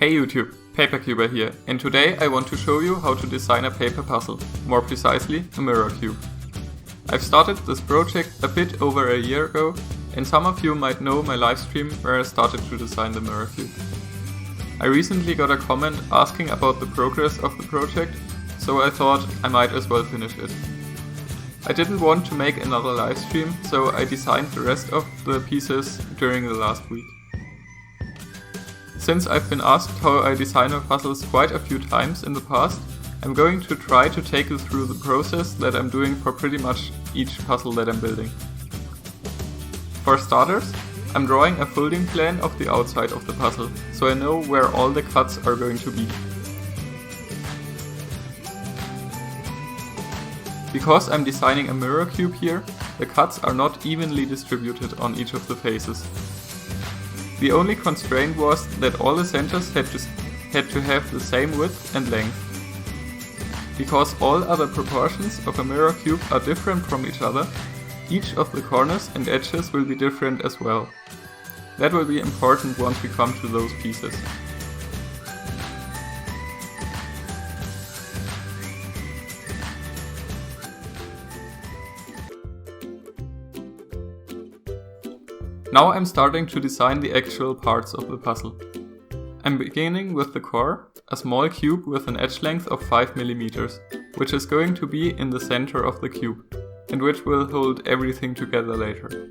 Hey YouTube, Papercuber here, and today I want to show you how to design a paper puzzle, more precisely a mirror cube. I've started this project a bit over a year ago, and some of you might know my livestream where I started to design the mirror cube. I recently got a comment asking about the progress of the project, so I thought I might as well finish it. I didn't want to make another livestream, so I designed the rest of the pieces during the last week. Since I've been asked how I design my puzzles quite a few times in the past, I'm going to try to take you through the process that I'm doing for pretty much each puzzle that I'm building. For starters, I'm drawing a folding plan of the outside of the puzzle, so I know where all the cuts are going to be. Because I'm designing a mirror cube here, the cuts are not evenly distributed on each of the faces. The only constraint was that all the centers had to have the same width and length. Because all other proportions of a mirror cube are different from each other, each of the corners and edges will be different as well. That will be important once we come to those pieces. Now I'm starting to design the actual parts of the puzzle. I'm beginning with the core, a small cube with an edge length of 5 mm, which is going to be in the center of the cube, and which will hold everything together later.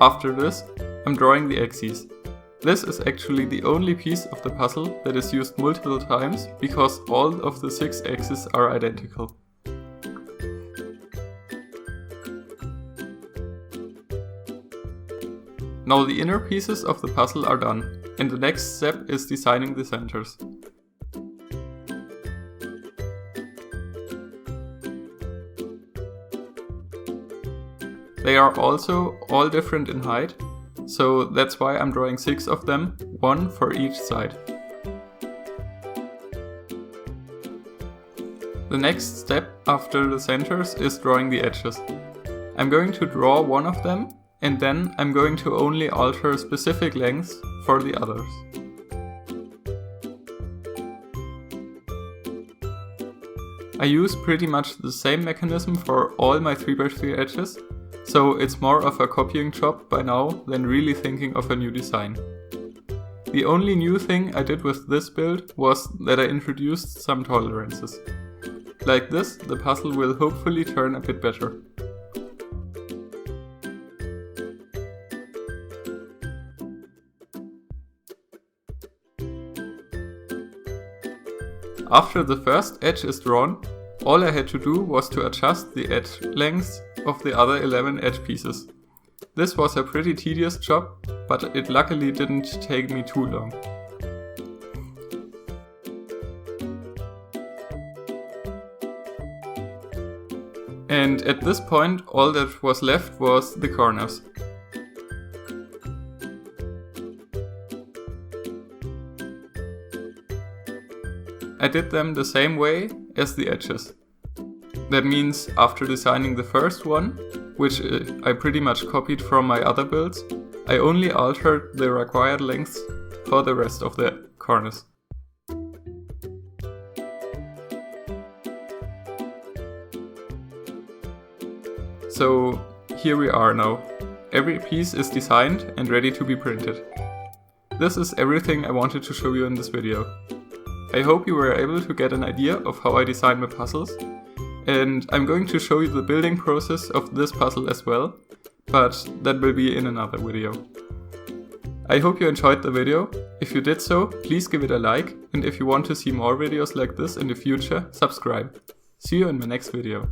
After this, I'm drawing the axes. This is actually the only piece of the puzzle that is used multiple times because all of the 6 axes are identical. Now the inner pieces of the puzzle are done, and the next step is designing the centers. They are also all different in height, so that's why I'm drawing 6 of them, 1 for each side. The next step after the centers is drawing the edges. I'm going to draw one of them, and then I'm going to only alter specific lengths for the others. I use pretty much the same mechanism for all my 3x3 edges, so it's more of a copying job by now than really thinking of a new design. The only new thing I did with this build was that I introduced some tolerances. Like this, the puzzle will hopefully turn a bit better. After the first edge is drawn, all I had to do was to adjust the edge lengths of the other 11 edge pieces. This was a pretty tedious job, but it luckily didn't take me too long. And at this point, all that was left was the corners. I did them the same way as the edges. That means after designing the first one, which I pretty much copied from my other builds, I only altered the required lengths for the rest of the corners. So here we are now. Every piece is designed and ready to be printed. This is everything I wanted to show you in this video. I hope you were able to get an idea of how I design my puzzles, and I'm going to show you the building process of this puzzle as well, but that will be in another video. I hope you enjoyed the video. If you did so, please give it a like, and if you want to see more videos like this in the future, subscribe. See you in my next video.